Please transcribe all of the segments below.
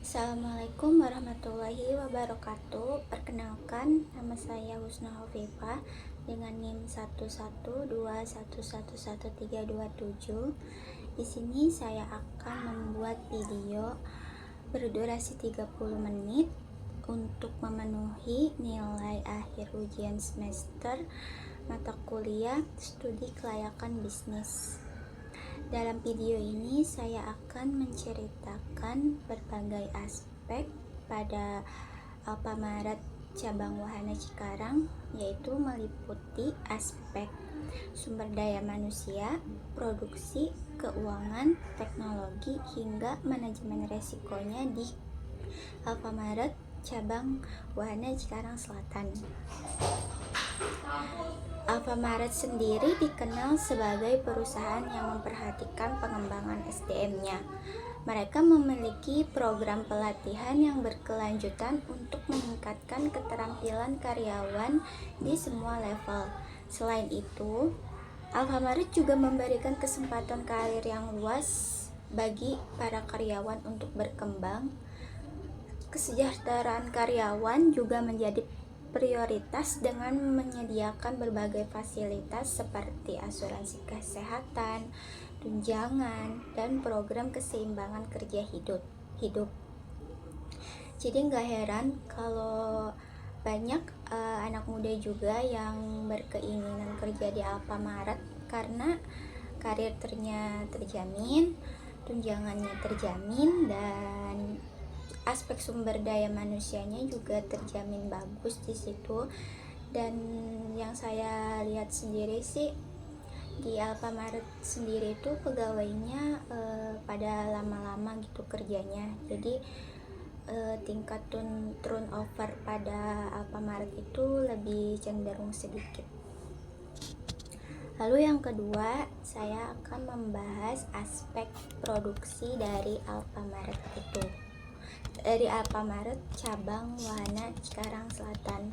Assalamualaikum warahmatullahi wabarakatuh. Perkenalkan, nama saya Husna Hovifah dengan NIM 11211111327. Di sini saya akan membuat video berdurasi 30 menit untuk memenuhi nilai akhir ujian semester mata kuliah studi kelayakan bisnis. Dalam video ini saya akan menceritakan berbagai aspek pada Alfamaret cabang Wahana Cikarang, yaitu meliputi aspek sumber daya manusia, produksi, keuangan, teknologi, hingga manajemen resikonya di Alfamaret cabang Wahana Cikarang Selatan. Alfamaret sendiri dikenal sebagai perusahaan yang memperhatikan pengembangan SDM-nya. Mereka memiliki program pelatihan yang berkelanjutan untuk meningkatkan keterampilan karyawan di semua level. Selain itu, Alfamaret juga memberikan kesempatan karir yang luas bagi para karyawan untuk berkembang. Kesejahteraan karyawan juga menjadi prioritas dengan menyediakan berbagai fasilitas seperti asuransi kesehatan, tunjangan, dan program keseimbangan kerja hidup. Jadi nggak heran kalau banyak anak muda juga yang berkeinginan kerja di Alfamaret karena karirnya terjamin, tunjangannya terjamin, dan aspek sumber daya manusianya juga terjamin bagus di situ. Dan yang saya lihat sendiri sih di Alfamaret sendiri itu pegawainya pada lama-lama gitu kerjanya. Jadi tingkat turnover pada Alfamaret itu lebih cenderung sedikit. Lalu yang kedua, saya akan membahas aspek produksi dari Alfamaret itu. Dari Alfamaret cabang Wahana Cikarang Selatan.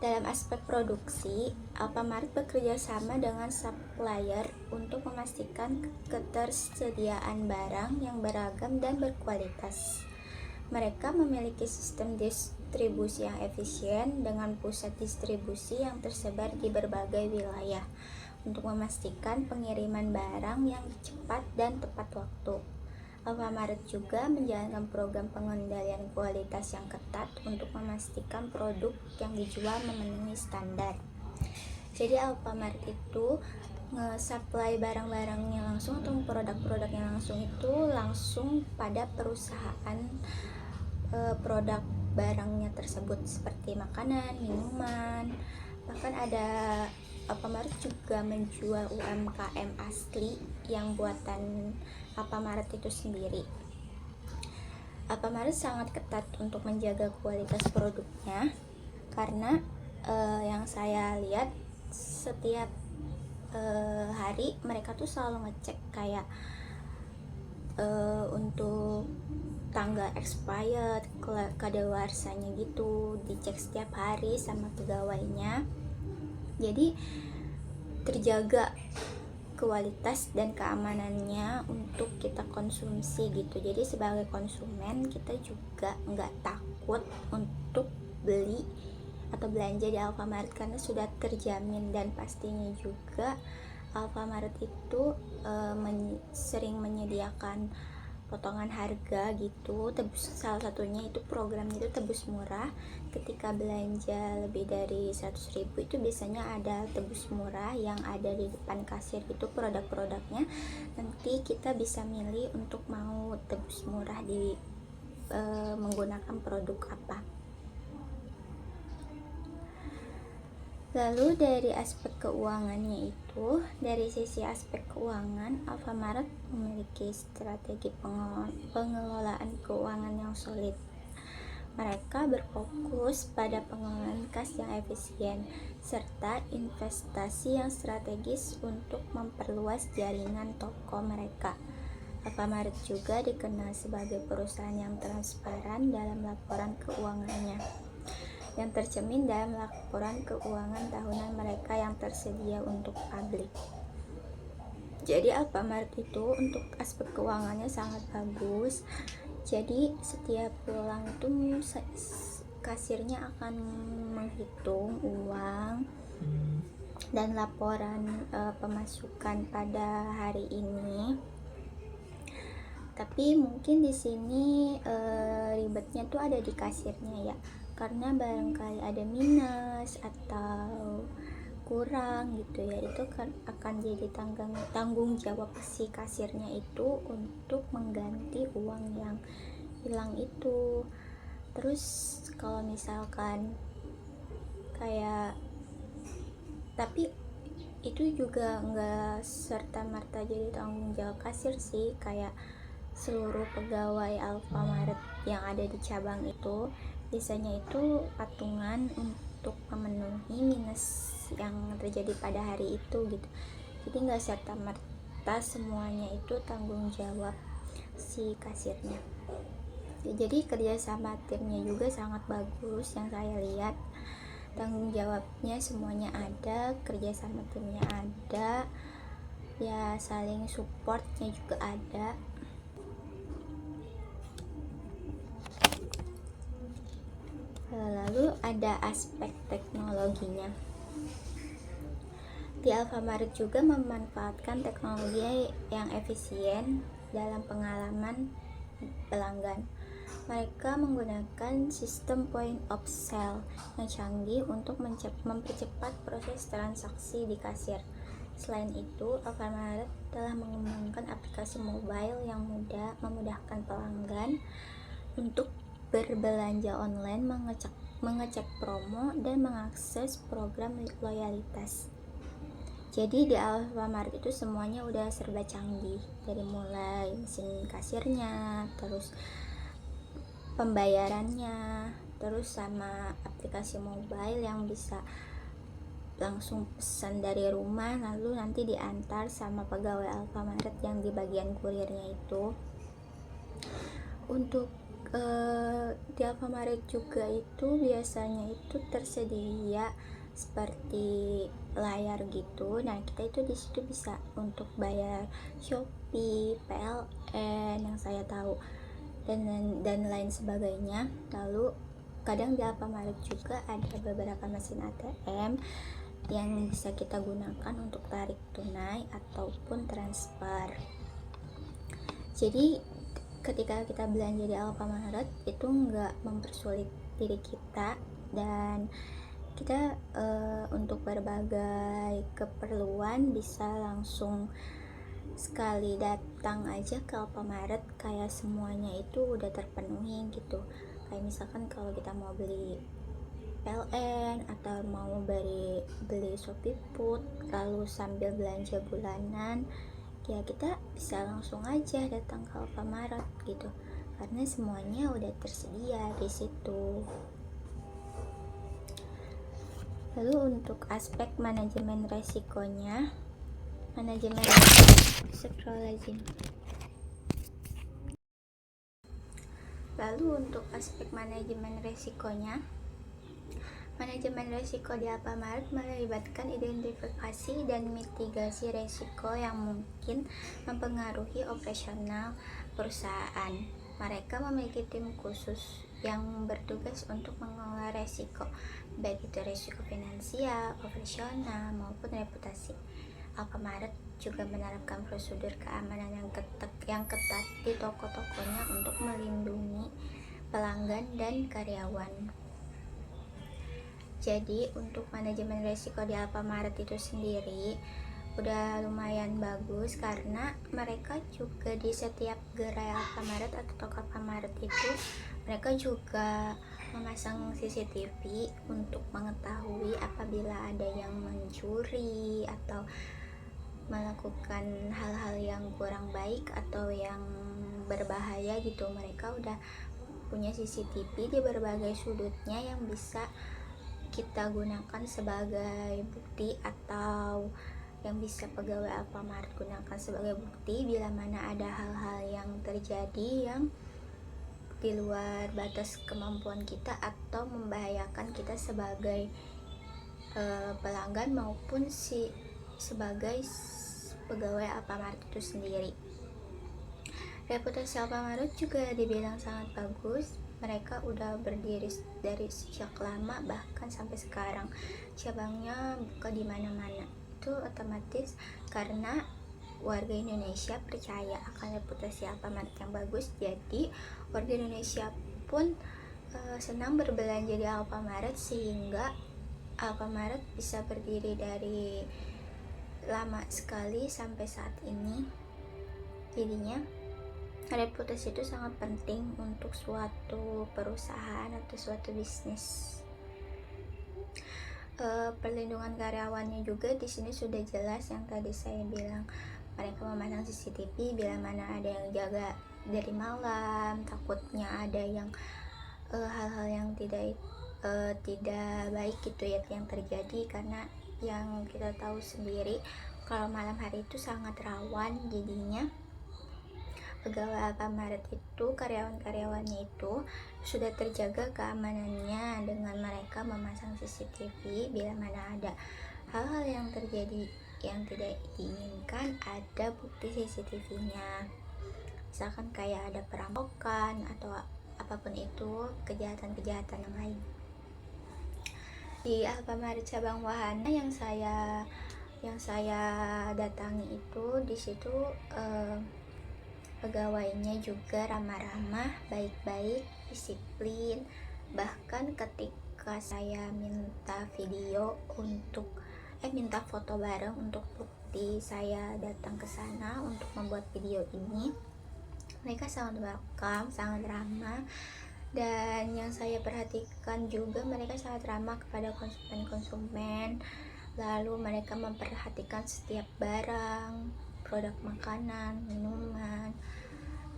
Dalam aspek produksi, Alfamaret bekerja sama dengan supplier untuk memastikan ketersediaan barang yang beragam dan berkualitas. Mereka memiliki sistem distribusi yang efisien dengan pusat distribusi yang tersebar di berbagai wilayah untuk memastikan pengiriman barang yang cepat dan tepat waktu. Alfamaret juga menjalankan program pengendalian kualitas yang ketat untuk memastikan produk yang dijual memenuhi standar. Jadi Alfamaret itu nge-supply barang-barangnya langsung atau produk-produknya langsung itu langsung pada perusahaan produk barangnya tersebut seperti makanan, minuman, bahkan ada Alfamaret juga menjual UMKM asli yang buatan Alfamaret itu sendiri. Alfamaret sangat ketat untuk menjaga kualitas produknya karena yang saya lihat setiap hari mereka tuh selalu ngecek kayak untuk tanggal expired, kadaluarsanya gitu dicek setiap hari sama pegawainya. Jadi terjaga kualitas dan keamanannya untuk kita konsumsi gitu. Jadi sebagai konsumen kita juga nggak takut untuk beli atau belanja di Alfamaret karena sudah terjamin. Dan pastinya juga Alfamaret itu sering menyediakan potongan harga gitu. Salah satunya itu programnya itu tebus murah. Ketika belanja lebih dari 100.000 itu biasanya ada tebus murah yang ada di depan kasir itu produk-produknya. Nanti kita bisa milih untuk mau tebus murah di menggunakan produk apa. Lalu dari aspek keuangannya itu, dari sisi aspek keuangan, Alfamaret memiliki strategi pengelolaan keuangan yang solid. Mereka berfokus pada pengelolaan kas yang efisien, serta investasi yang strategis untuk memperluas jaringan toko mereka. Alfamaret juga dikenal sebagai perusahaan yang transparan dalam laporan keuangannya, yang tercermin dalam laporan keuangan tahunan mereka yang tersedia untuk publik. Jadi Alfamart itu untuk aspek keuangannya sangat bagus. Jadi setiap pulang itu kasirnya akan menghitung uang dan laporan pemasukan pada hari ini. Tapi mungkin di sini ribetnya tuh ada di kasirnya ya, karena barangkali ada minus atau kurang gitu ya, itu kan akan jadi tanggung jawab si kasirnya itu untuk mengganti uang yang hilang itu. Terus kalau misalkan kayak, tapi itu juga nggak serta merta jadi tanggung jawab kasir sih, kayak seluruh pegawai Alfamart yang ada di cabang itu biasanya itu patungan untuk memenuhi minus yang terjadi pada hari itu gitu. Jadi nggak serta merta semuanya itu tanggung jawab si kasirnya. Jadi kerjasama timnya juga sangat bagus yang saya lihat, tanggung jawabnya semuanya ada, kerjasama timnya ada ya, saling supportnya juga ada. Lalu ada aspek teknologinya. Di Alfamart juga memanfaatkan teknologi yang efisien dalam pengalaman pelanggan. Mereka menggunakan sistem point of sale yang canggih untuk mempercepat proses transaksi di kasir. Selain itu, Alfamart telah mengembangkan aplikasi mobile yang memudahkan pelanggan untuk berbelanja online, mengecek promo, dan mengakses program loyalitas. Jadi di Alfamart itu semuanya udah serba canggih, dari mulai mesin kasirnya, terus pembayarannya, terus sama aplikasi mobile yang bisa langsung pesan dari rumah lalu nanti diantar sama pegawai Alfamart yang di bagian kurirnya itu. Untuk di Alfamart juga itu biasanya itu tersedia seperti layar gitu. Nah, kita itu di situ bisa untuk bayar Shopee, PLN yang saya tahu dan lain sebagainya. Lalu kadang di Alfamart juga ada beberapa mesin ATM yang bisa kita gunakan untuk tarik tunai ataupun transfer. Jadi ketika kita belanja di Alfamart itu nggak mempersulit diri kita, dan kita untuk berbagai keperluan bisa langsung sekali datang aja ke Alfamart, kayak semuanya itu udah terpenuhi gitu. Kayak misalkan kalau kita mau beli PLN atau mau beli Shopee Food lalu sambil belanja bulanan, ya kita bisa langsung aja datang ke Alfamart gitu, karena semuanya udah tersedia di situ. Lalu untuk aspek manajemen resikonya, Lalu untuk aspek manajemen resiko di Alfamart melibatkan identifikasi dan mitigasi resiko yang mungkin mempengaruhi operasional perusahaan. Mereka memiliki tim khusus yang bertugas untuk mengelola resiko, baik itu resiko finansial, operasional, maupun reputasi. Alfamart juga menerapkan prosedur keamanan yang ketat di toko-tokonya untuk melindungi pelanggan dan karyawan. Jadi untuk manajemen resiko di Alfamart itu sendiri udah lumayan bagus, karena mereka juga di setiap gerai Alfamart atau toko Alfamart itu mereka juga memasang CCTV untuk mengetahui apabila ada yang mencuri atau melakukan hal-hal yang kurang baik atau yang berbahaya gitu. Mereka udah punya CCTV di berbagai sudutnya yang bisa kita gunakan sebagai bukti, atau yang bisa pegawai Alfamart gunakan sebagai bukti bila mana ada hal-hal yang terjadi yang di luar batas kemampuan kita atau membahayakan kita sebagai pelanggan maupun sebagai pegawai Alfamart itu sendiri. Reputasi Alfamart juga dibilang sangat bagus. Mereka udah berdiri dari sejak lama, bahkan sampai sekarang cabangnya buka di mana-mana. Itu otomatis karena warga Indonesia percaya akan reputasi Alfamart yang bagus. Jadi warga Indonesia pun senang berbelanja di Alfamart, sehingga Alfamart bisa berdiri dari lama sekali sampai saat ini. Jadinya reputasi itu sangat penting untuk suatu perusahaan atau suatu bisnis. Perlindungan karyawannya juga di sini sudah jelas, yang tadi saya bilang mereka memasang CCTV bila mana ada yang jaga dari malam, takutnya ada yang hal-hal yang tidak baik gitu ya yang terjadi, karena yang kita tahu sendiri kalau malam hari itu sangat rawan. Jadinya pegawai Alfamart itu, karyawan-karyawannya itu sudah terjaga keamanannya dengan mereka memasang CCTV bila mana ada hal-hal yang terjadi yang tidak diinginkan, ada bukti CCTV-nya. Misalkan kayak ada perampokan atau apapun itu, kejahatan-kejahatan yang lain. Di Alfamart cabang Wahana yang saya datangi itu, di situ pegawainya juga ramah-ramah, baik-baik, disiplin. Bahkan ketika saya minta foto bareng untuk bukti saya datang ke sana untuk membuat video ini, mereka sangat welcome, sangat ramah. Dan yang saya perhatikan juga, mereka sangat ramah kepada konsumen-konsumen. Lalu mereka memperhatikan setiap barang, produk makanan, minuman,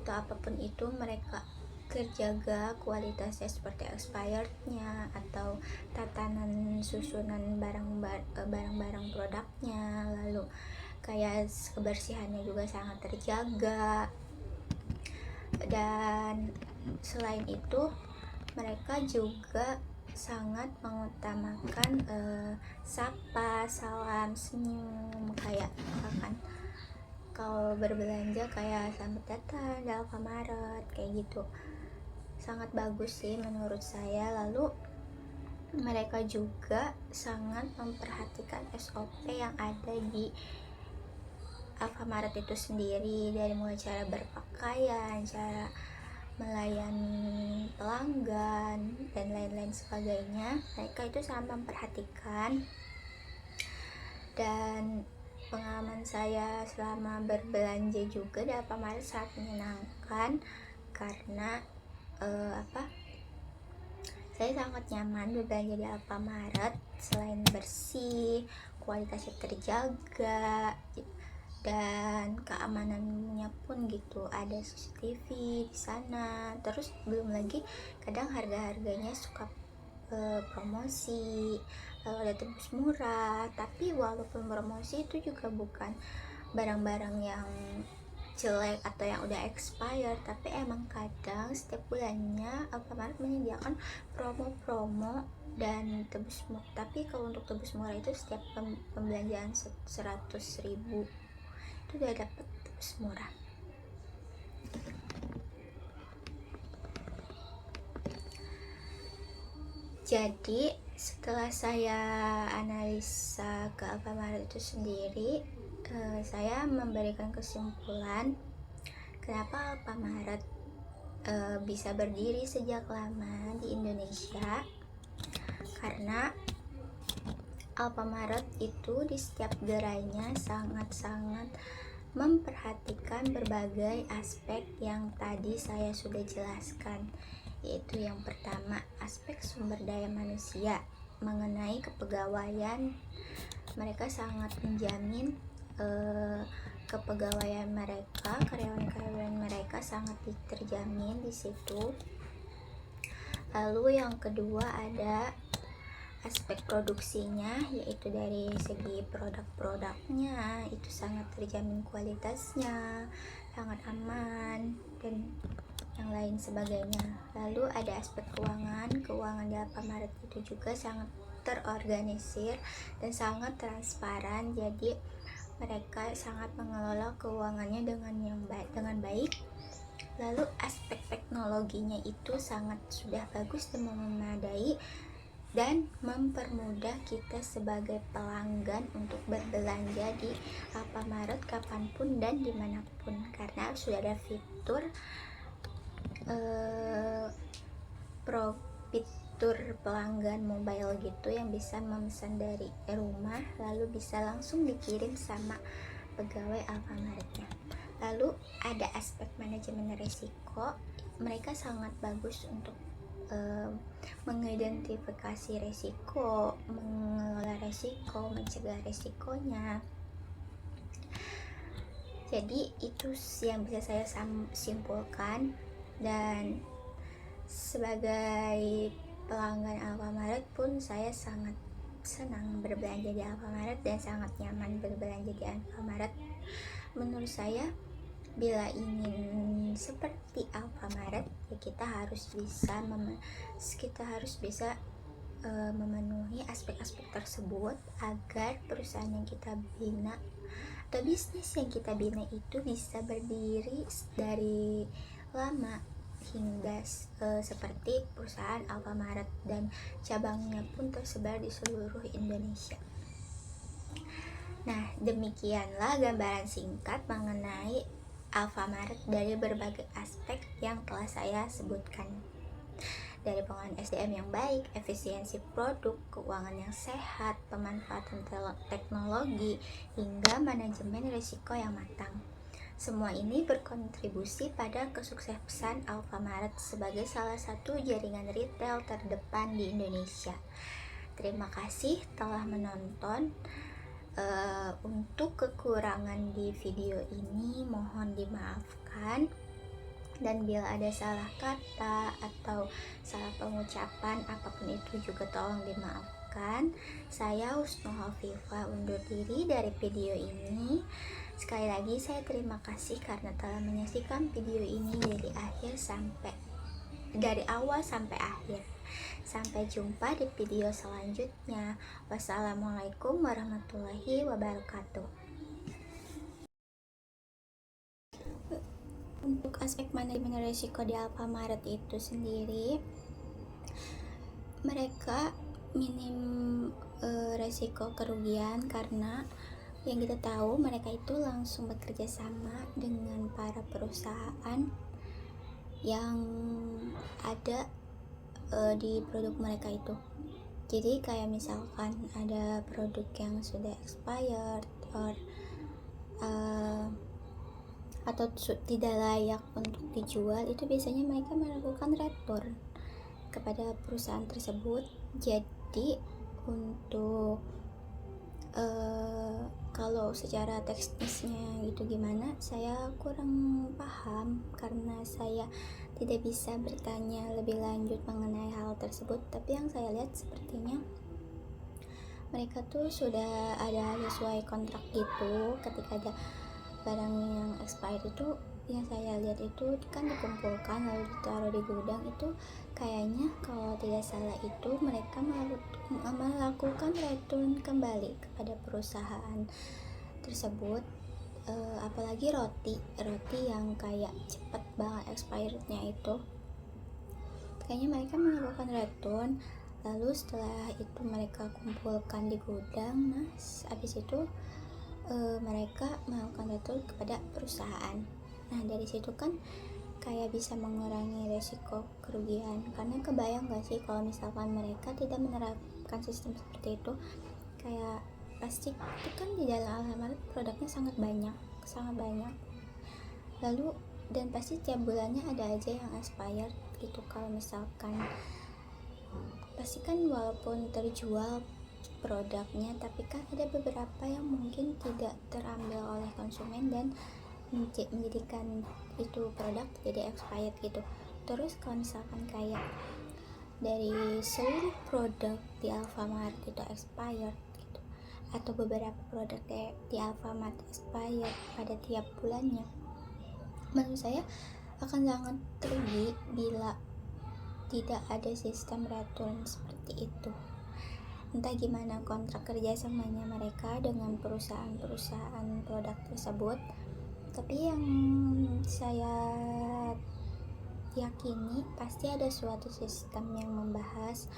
atau apapun itu, mereka terjaga kualitasnya seperti expirednya atau tatanan susunan barang-barang produknya. Lalu kayak kebersihannya juga sangat terjaga. Dan selain itu, mereka juga sangat mengutamakan sapa, salam, senyum. Kayak misalkan kalau berbelanja kayak selamat datang di Alfamart, kayak gitu. Sangat bagus sih menurut saya. Lalu mereka juga sangat memperhatikan SOP yang ada di Alfamart itu sendiri, dari mulai cara berpakaian, cara melayani pelanggan, dan lain-lain sebagainya. Mereka itu sangat memperhatikan. Dan pengalaman saya selama berbelanja juga di Alfamart sangat menyenangkan, karena saya sangat nyaman berbelanja di Alfamart. Selain bersih, kualitasnya terjaga, dan keamanannya pun gitu, ada CCTV di sana. Terus belum lagi kadang harga-harganya suka promosi, lalu ada tebus murah. Tapi walaupun promosi itu juga bukan barang-barang yang jelek atau yang udah expired, tapi emang kadang setiap bulannya Alfamart menyediakan promo-promo dan tebus murah. Tapi kalau untuk tebus murah itu setiap pembelanjaan 100.000 itu udah dapat tebus murah. Jadi setelah saya analisa ke Alfamart itu sendiri, saya memberikan kesimpulan kenapa Alfamart bisa berdiri sejak lama di Indonesia. Karena Alfamart itu di setiap gerainya sangat-sangat memperhatikan berbagai aspek yang tadi saya sudah jelaskan, yaitu yang pertama, aspek sumber daya manusia. Mengenai kepegawaian, mereka sangat menjamin kepegawaian mereka, karyawan-karyawan mereka sangat terjamin di situ. Lalu yang kedua ada aspek produksinya, yaitu dari segi produk-produknya itu sangat terjamin kualitasnya, sangat aman, dan yang lain sebagainya. Lalu ada aspek keuangan di Alfamart itu juga sangat terorganisir dan sangat transparan. Jadi mereka sangat mengelola keuangannya dengan baik. Lalu aspek teknologinya itu sangat sudah bagus dan memadai dan mempermudah kita sebagai pelanggan untuk berbelanja di Alfamart kapanpun dan dimanapun, karena sudah ada fitur fitur pelanggan mobile gitu yang bisa memesan dari rumah lalu bisa langsung dikirim sama pegawai Alfamartnya. Lalu ada aspek manajemen risiko, mereka sangat bagus untuk mengidentifikasi risiko, mengelola risiko, mencegah risikonya. Jadi itu yang bisa saya simpulkan, dan sebagai pelanggan Alfamart pun saya sangat senang berbelanja di Alfamart dan sangat nyaman berbelanja di Alfamart. Menurut saya, bila ingin seperti Alfamart, ya kita harus bisa memenuhi aspek-aspek tersebut agar perusahaan yang kita bina atau bisnis yang kita bina itu bisa berdiri dari lama hingga seperti perusahaan Alfamart dan cabangnya pun tersebar di seluruh Indonesia. Nah, demikianlah gambaran singkat mengenai Alfamart dari berbagai aspek yang telah saya sebutkan. Dari pengelolaan SDM yang baik, efisiensi produk, keuangan yang sehat, pemanfaatan teknologi, hingga manajemen risiko yang matang. Semua ini berkontribusi pada kesuksesan Alfamart sebagai salah satu jaringan retail terdepan di Indonesia. Terima kasih telah menonton. Untuk kekurangan di video ini mohon dimaafkan, dan bila ada salah kata atau salah pengucapan apapun itu juga tolong dimaafkan. Saya Husnul Hafifah undur diri dari video ini. Sekali lagi saya terima kasih karena telah menyaksikan video ini dari awal sampai akhir. Sampai jumpa di video selanjutnya. Wassalamualaikum warahmatullahi wabarakatuh. Untuk aspek manajemen risiko di Alfamart itu sendiri, mereka minim risiko kerugian karena yang kita tahu mereka itu langsung bekerja sama dengan para perusahaan yang ada di produk mereka itu. Jadi kayak misalkan ada produk yang sudah expired atau tidak layak untuk dijual, itu biasanya mereka melakukan return kepada perusahaan tersebut. Jadi untuk kalau secara teknisnya itu gimana, saya kurang paham karena saya tidak bisa bertanya lebih lanjut mengenai hal tersebut. Tapi yang saya lihat sepertinya mereka tuh sudah ada sesuai kontrak gitu. Ketika ada barang yang expired itu, yang saya lihat itu kan dikumpulkan lalu ditaruh di gudang. Itu kayaknya kalau tidak salah itu mereka melakukan return kembali kepada perusahaan tersebut. Apalagi roti yang kayak cepet banget expirednya itu, kayaknya mereka melakukan return lalu setelah itu mereka kumpulkan di gudang. Nah, habis itu mereka melakukan return kepada perusahaan. Nah, dari situ kan kayak bisa mengurangi resiko kerugian, karena kebayang gak sih kalau misalkan mereka tidak menerapkan sistem seperti itu. Kayak plastik itu kan di dalam Alfamart produknya sangat banyak, lalu dan pasti tiap bulannya ada aja yang expired gitu. Kalau misalkan pasti kan walaupun terjual produknya, tapi kan ada beberapa yang mungkin tidak terambil oleh konsumen dan menjadikan itu produk jadi expired gitu. Terus kalau misalkan kayak dari seluruh produk di Alfamart itu expired gitu, atau beberapa produk di Alfamart expired pada tiap bulannya, menurut saya akan sangat rugi bila tidak ada sistem return seperti itu. entah gimana kontrak kerjasamanya mereka dengan perusahaan-perusahaan produk tersebut, tapi yang saya yakini pasti ada suatu sistem yang membahas,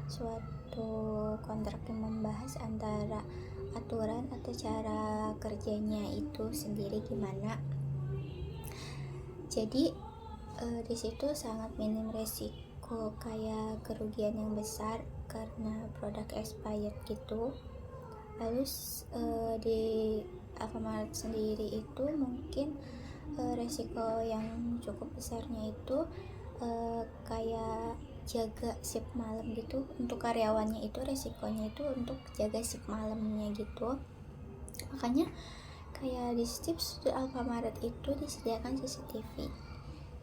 suatu kontrak yang membahas antara aturan atau cara kerjanya itu sendiri gimana. Jadi di situ sangat minim resiko kayak kerugian yang besar karena produk expired gitu. Lalu di Alfamart sendiri itu mungkin resiko yang cukup besarnya itu kayak jaga shift malam gitu. Untuk karyawannya itu resikonya itu untuk jaga shift malamnya gitu. Makanya kayak di setiap Alfamart itu disediakan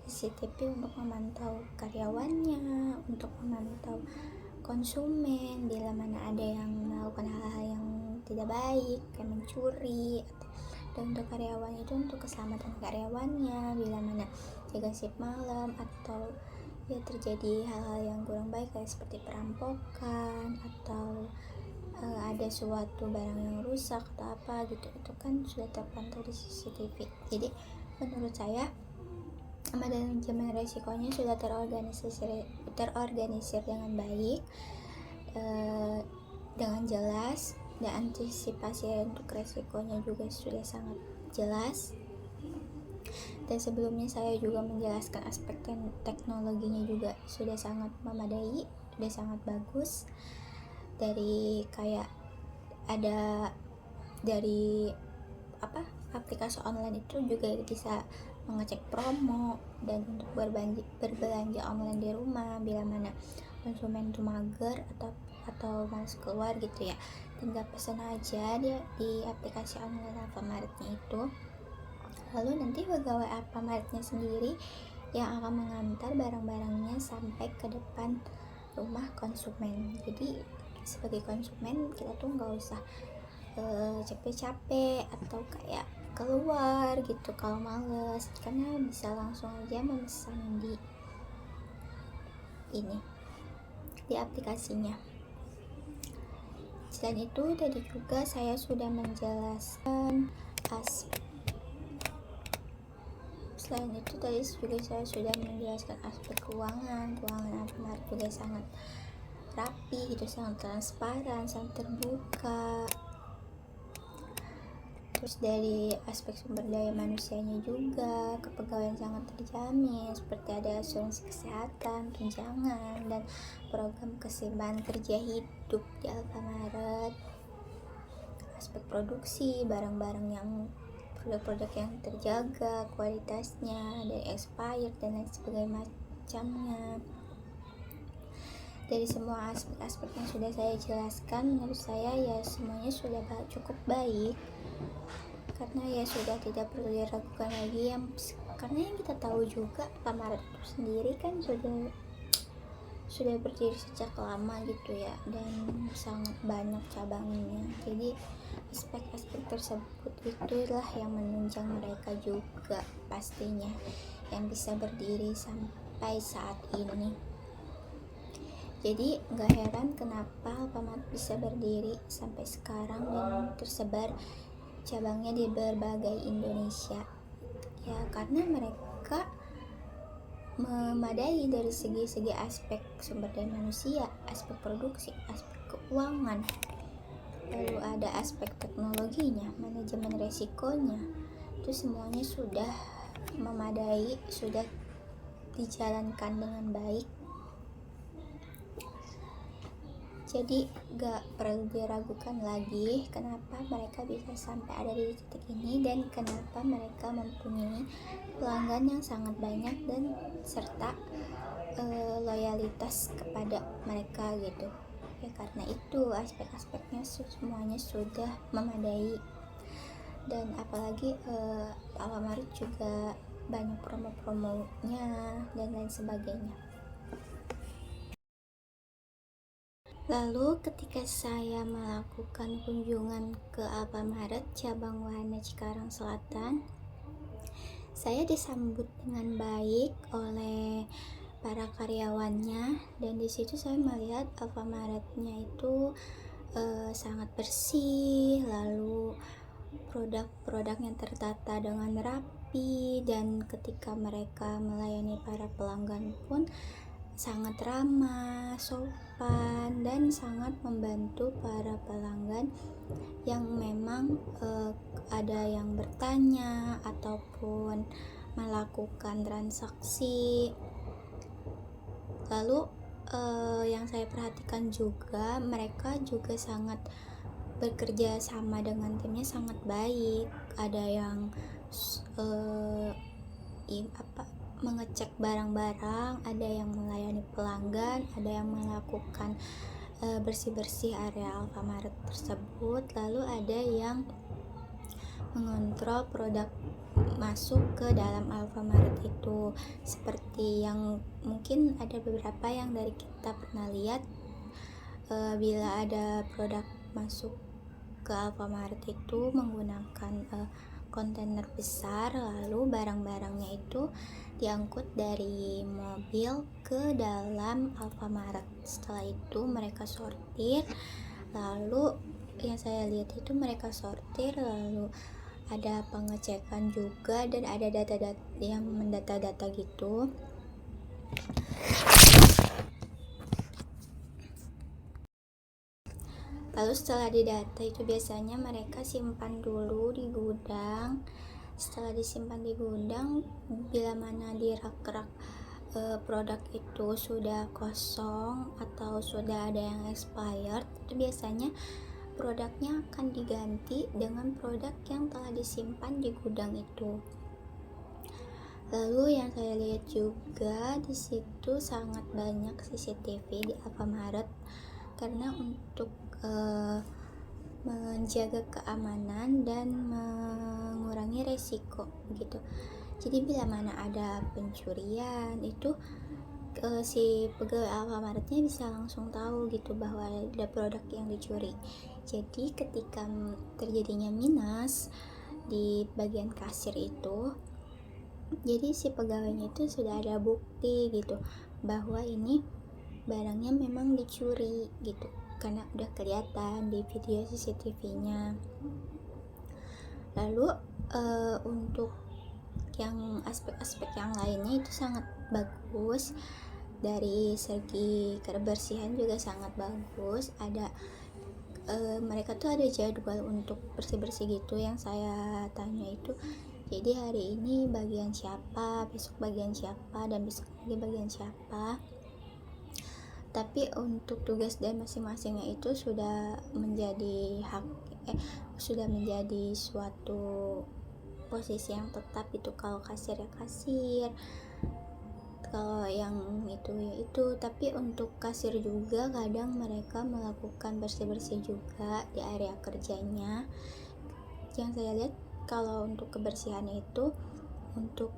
CCTV untuk memantau karyawannya, untuk memantau konsumen bila mana ada yang melakukan hal-hal yang tidak baik kayak mencuri. Dan untuk karyawan itu untuk keselamatan karyawannya bila mana jaga shift malam atau ya terjadi hal-hal yang kurang baik kayak seperti perampokan atau ada suatu barang yang rusak atau apa gitu, itu kan sudah terpantau di CCTV. Jadi menurut saya manajemen resikonya sudah terorganisir dengan baik, dengan jelas, dan antisipasi untuk resikonya juga sudah sangat jelas. Dan sebelumnya saya juga menjelaskan aspek teknologinya juga sudah sangat memadai, sudah sangat bagus. Dari kayak ada dari aplikasi online itu juga bisa mengecek promo, dan untuk berbelanja online di rumah bila mana konsumen itu mager atau malas keluar gitu ya, tinggal pesan aja dia di aplikasi online Alfamartnya itu. Lalu nanti pegawai Alfamartnya sendiri yang akan mengantar barang-barangnya sampai ke depan rumah konsumen. Jadi sebagai konsumen kita tuh nggak usah capek-capek atau kayak keluar gitu kalau males, karena bisa langsung aja memesan di aplikasinya. Selain itu tadi juga saya sudah menjelaskan aspek keuangan Alfamart juga sangat rapi gitu, sangat transparan, sangat terbuka. Terus dari aspek sumber daya manusianya juga kepegawaian sangat terjamin, seperti ada asuransi kesehatan, tunjangan, dan program keseimbangan kerja hidup di Alfamart. Aspek produksi barang-barang yang produk-produk yang terjaga kualitasnya dari expired dan lain sebagainya macamnya. Dari semua aspek-aspek yang sudah saya jelaskan, menurut saya ya semuanya sudah cukup baik, karena ya sudah tidak perlu diragukan lagi karena yang kita tahu juga Alfamart itu sendiri kan sudah berdiri sejak lama gitu ya, dan sangat banyak cabangnya. Jadi aspek-aspek tersebut itulah yang menunjang mereka juga pastinya yang bisa berdiri sampai saat ini. Jadi gak heran kenapa Alfamart bisa berdiri sampai sekarang dan tersebar cabangnya di berbagai Indonesia. Ya karena mereka memadai dari segi-segi aspek sumber daya manusia, aspek produksi, aspek keuangan. Lalu ada aspek teknologinya, manajemen resikonya. Itu semuanya sudah memadai, sudah dijalankan dengan baik. Jadi gak perlu diragukan lagi kenapa mereka bisa sampai ada di titik ini dan kenapa mereka mempunyai pelanggan yang sangat banyak dan serta loyalitas kepada mereka gitu ya. Karena itu aspek-aspeknya semuanya sudah memadai, dan apalagi Alfamart juga banyak promo-promonya dan lain sebagainya. Lalu ketika saya melakukan kunjungan ke Alfamart cabang Wahana Cikarang Selatan, saya disambut dengan baik oleh para karyawannya, dan di situ saya melihat Alfamaretnya itu sangat bersih, lalu produk-produknya tertata dengan rapi, dan ketika mereka melayani para pelanggan pun sangat ramah, sopan, dan sangat membantu para pelanggan yang memang ada yang bertanya ataupun melakukan transaksi. Lalu yang saya perhatikan juga, mereka juga sangat bekerja sama dengan timnya sangat baik. Ada yang mengecek barang-barang, ada yang melayani pelanggan, ada yang melakukan bersih-bersih area Alfamaret tersebut, lalu ada yang mengontrol produk masuk ke dalam Alfamaret itu. Seperti yang mungkin ada beberapa yang dari kita pernah lihat, bila ada produk masuk ke Alfamaret itu menggunakan kontainer besar, lalu barang-barangnya itu diangkut dari mobil ke dalam Alfamaret. Setelah itu mereka sortir, lalu yang saya lihat itu mereka sortir, lalu ada pengecekan juga, dan ada data-data yang mendata data gitu. Lalu setelah didata itu biasanya mereka simpan dulu di gudang. Setelah disimpan di gudang, bila mana di rak-rak produk itu sudah kosong atau sudah ada yang expired, itu biasanya produknya akan diganti dengan produk yang telah disimpan di gudang itu. Lalu yang saya lihat juga di situ sangat banyak CCTV di Alfamaret, karena untuk menjaga keamanan dan mengurangi resiko gitu. Jadi bila mana ada pencurian itu si pegawai Alfamaretnya bisa langsung tahu gitu bahwa ada produk yang dicuri. Jadi ketika terjadinya minus di bagian kasir itu, jadi si pegawainya itu sudah ada bukti gitu bahwa ini barangnya memang dicuri gitu, karena udah kelihatan di video CCTV-nya. Lalu untuk yang aspek-aspek yang lainnya itu sangat bagus. Dari segi kebersihan juga sangat bagus. Ada mereka tuh ada jadwal untuk bersih-bersih gitu. Yang saya tanya itu, jadi hari ini bagian siapa, besok bagian siapa, dan besok lagi bagian siapa. Tapi untuk tugas dan masing-masingnya itu sudah menjadi sudah menjadi suatu posisi yang tetap itu. Kalau kasir ya kasir, kalau yang itu ya itu. Tapi untuk kasir juga kadang mereka melakukan bersih-bersih juga di area kerjanya. Yang saya lihat kalau untuk kebersihan itu untuk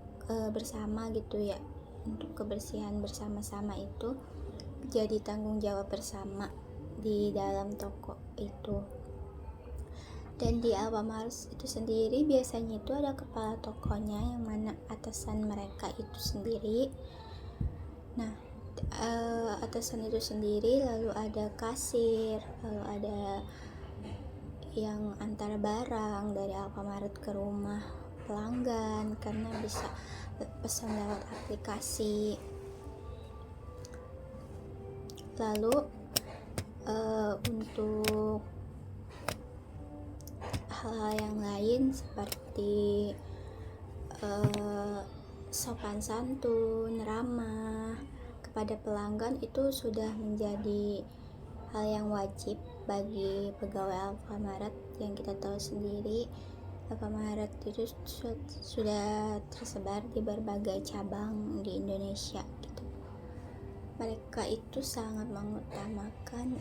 bersama gitu ya, untuk kebersihan bersama-sama itu jadi tanggung jawab bersama di dalam toko itu. Dan di Alfamart itu sendiri biasanya itu ada kepala tokonya, yang mana atasan mereka itu sendiri. Nah, atasan itu sendiri, lalu ada kasir, lalu ada yang antar barang dari Alfamart ke rumah pelanggan, karena bisa pesan lewat aplikasi. Lalu untuk hal-hal yang lain seperti sopan santun, ramah kepada pelanggan itu sudah menjadi hal yang wajib bagi pegawai Alfamaret. Yang kita tahu sendiri, Alfamaret itu sudah tersebar di berbagai cabang di Indonesia gitu. Mereka itu sangat mengutamakan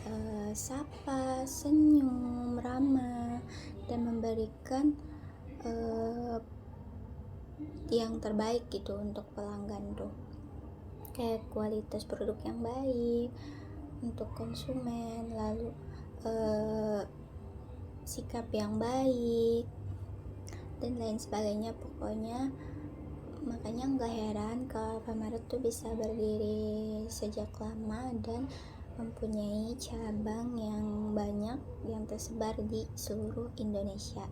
sapa, senyum, ramah, dan memberikan yang terbaik gitu untuk pelanggan tuh. Kayak kualitas produk yang baik untuk konsumen, lalu sikap yang baik dan lain sebagainya. Pokoknya Makanya nggak heran kalau Alfamart tuh bisa berdiri sejak lama dan mempunyai cabang yang banyak yang tersebar di seluruh Indonesia.